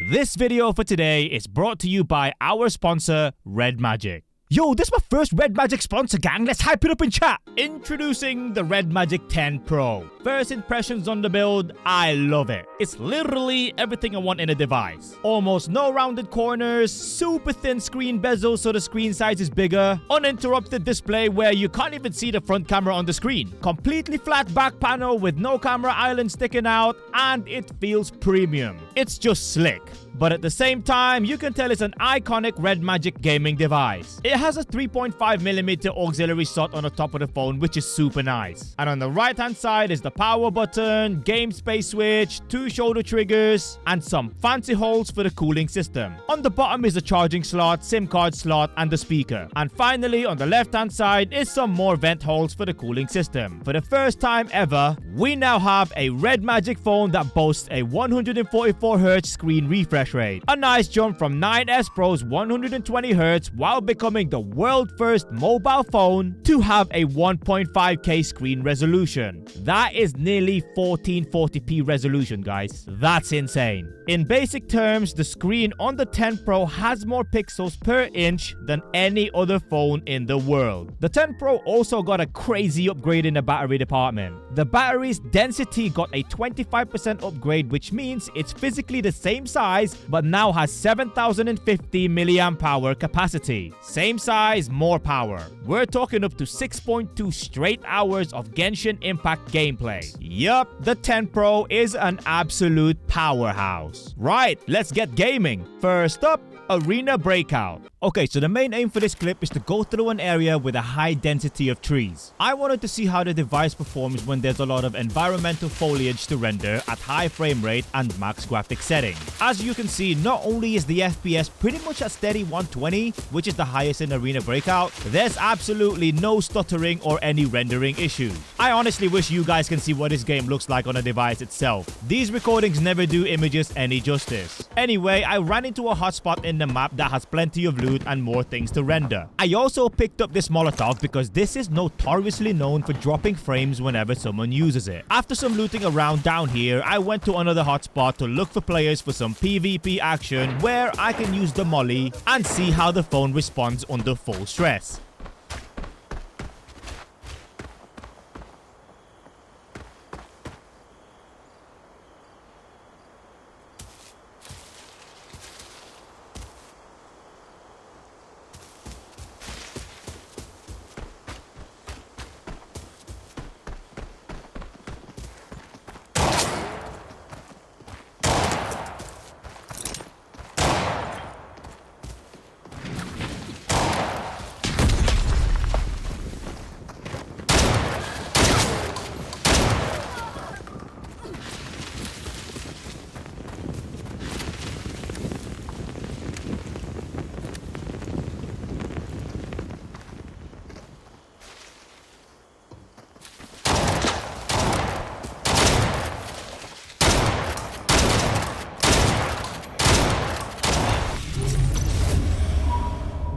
This video for today is brought to you by our sponsor, REDMAGIC. Yo, this is my first REDMAGIC sponsor, gang. Let's hype it up in chat. Introducing the REDMAGIC 10 Pro. First impressions on the build, I love it. It's literally everything I want in a device. Almost no rounded corners, super thin screen bezel so the screen size is bigger, uninterrupted display where you can't even see the front camera on the screen, completely flat back panel with no camera island sticking out, and it feels premium. It's just slick. But at the same time, you can tell it's an iconic REDMAGIC gaming device. It has a 3.5mm auxiliary slot on the top of the phone, which is super nice. And on the right hand side is the power button, game space switch, 2 shoulder triggers, and some fancy holes for the cooling system. On the bottom is the charging slot, SIM card slot, and the speaker. And finally, on the left hand side is some more vent holes for the cooling system. For the first time ever, we now have a REDMAGIC phone that boasts a 144Hz screen refresh rate. A nice jump from 9S Pro's 120Hz while becoming the world's first mobile phone to have a 1.5K screen resolution. That is nearly 1440p resolution, guys. That's insane. In basic terms, the screen on the 10 Pro has more pixels per inch than any other phone in the world. The 10 Pro also got a crazy upgrade in the battery department. The battery's density got a 25% upgrade, which means it's physically the same size but now has 7050 mAh capacity. Same size, more power. We're talking up to 6.2 straight hours of Genshin Impact gameplay. Yup, the 10 Pro is an absolute powerhouse. Right, let's get gaming. First up, Arena Breakout. Okay, so the main aim for this clip is to go through an area with a high density of trees. I wanted to see how the device performs when there's a lot of environmental foliage to render at high frame rate and max graphics setting. As you can see, not only is the FPS pretty much at steady 120, which is the highest in Arena Breakout, there's absolutely no stuttering or any rendering issues. I honestly wish you guys can see what this game looks like on the device itself. These recordings never do images any justice. Anyway, I ran into a hotspot in the map that has plenty of loot and more things to render. I also picked up this Molotov because this is notoriously known for dropping frames whenever someone uses it. After some looting around down here, I went to another hotspot to look for players for some PvP action where I can use the molly and see how the phone responds under full stress.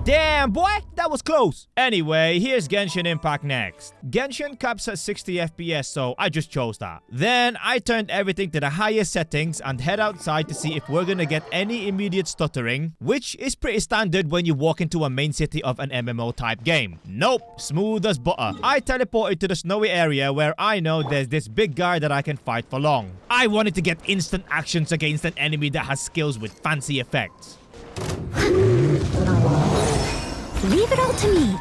Damn, boy, that was close. Anyway, here's Genshin Impact next. Genshin caps at 60 FPS, so I just chose that. Then I turned everything to the highest settings and head outside to see if we're gonna get any immediate stuttering, which is pretty standard when you walk into a main city of an MMO type game. Nope, smooth as butter. I teleported to the snowy area where I know there's this big guy that I can fight for long. I wanted to get instant actions against an enemy that has skills with fancy effects. Leave it all to me.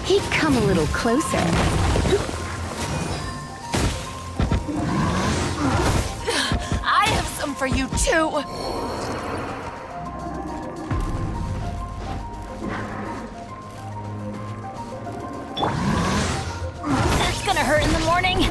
He'd come a little closer. I have some for you too. That's gonna hurt in the morning.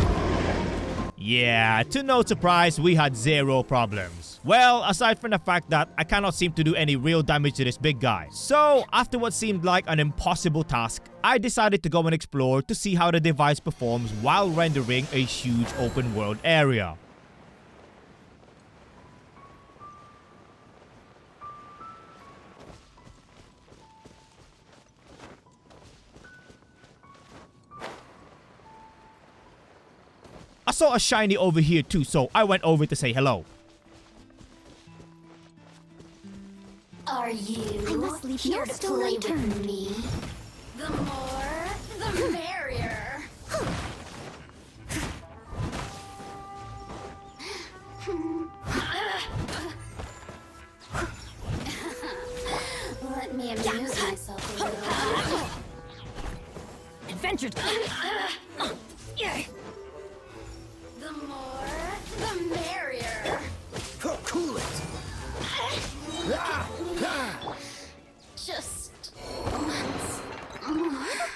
Yeah, to no surprise, we had zero problems. Well, aside from the fact that I cannot seem to do any real damage to this big guy. So, after what seemed like an impossible task, I decided to go and explore to see how the device performs while rendering a huge open world area. I saw a shiny over here too, so I went over to say hello. Are you I must leave here no to stone play unturned. with me? The more, the merrier. Let me amuse myself a little. Adventure time. The more, the merrier. Cool it. Just once.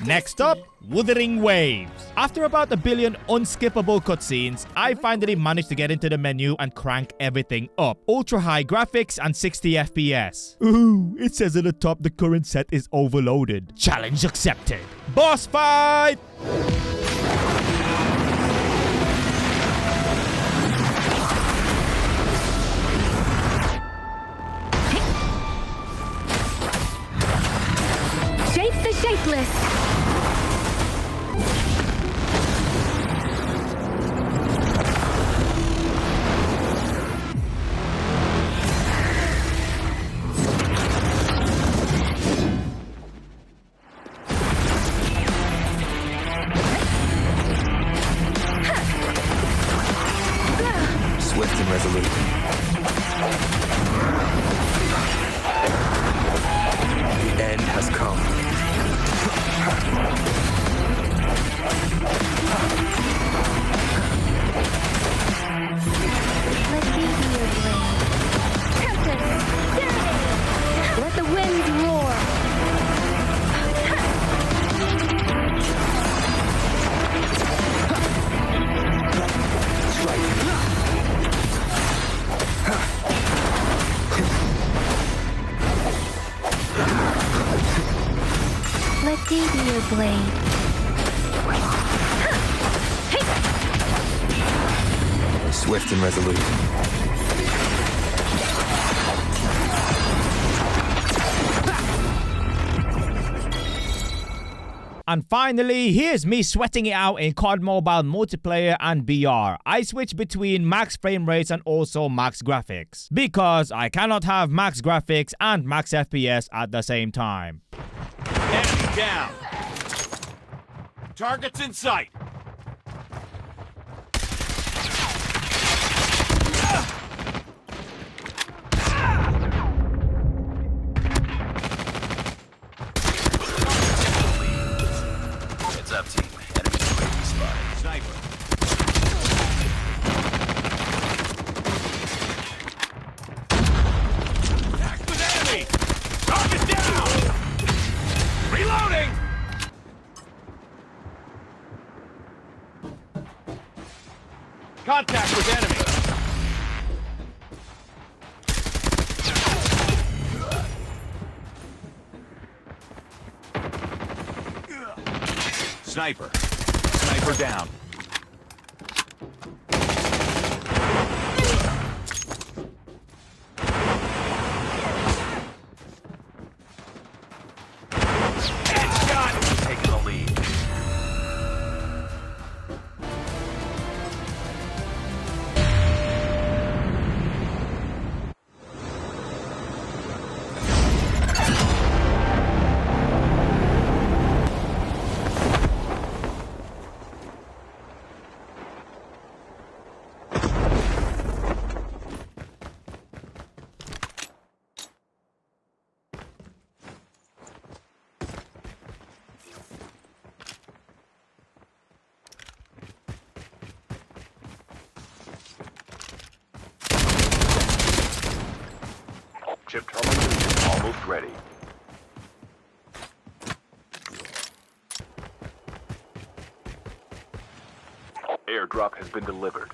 Next up, Wuthering Waves. After about a billion unskippable cutscenes, I finally managed to get into the menu and crank everything up. Ultra high graphics and 60 FPS. Ooh, it says at the top the current set is overloaded. Challenge accepted. Boss fight! Shape the shapeless. Swift and resolute. The end has come. Let me be your blade. Tempest, serenade. Let the winds roar. Let me be your blade. Swift and resolute. And finally, here's me sweating it out in CoD Mobile multiplayer and BR. I switch between max frame rates and also max graphics, because I cannot have max graphics and max FPS at the same time. Enemy down. Targets in sight. Heads up, team. Enemy UAV spotted. Sniper. Attack with enemy. Target down. Reloading. Contact with enemy. Sniper. Sniper down. Headshot. Taking the lead. Chip terminal is almost ready. Airdrop has been delivered.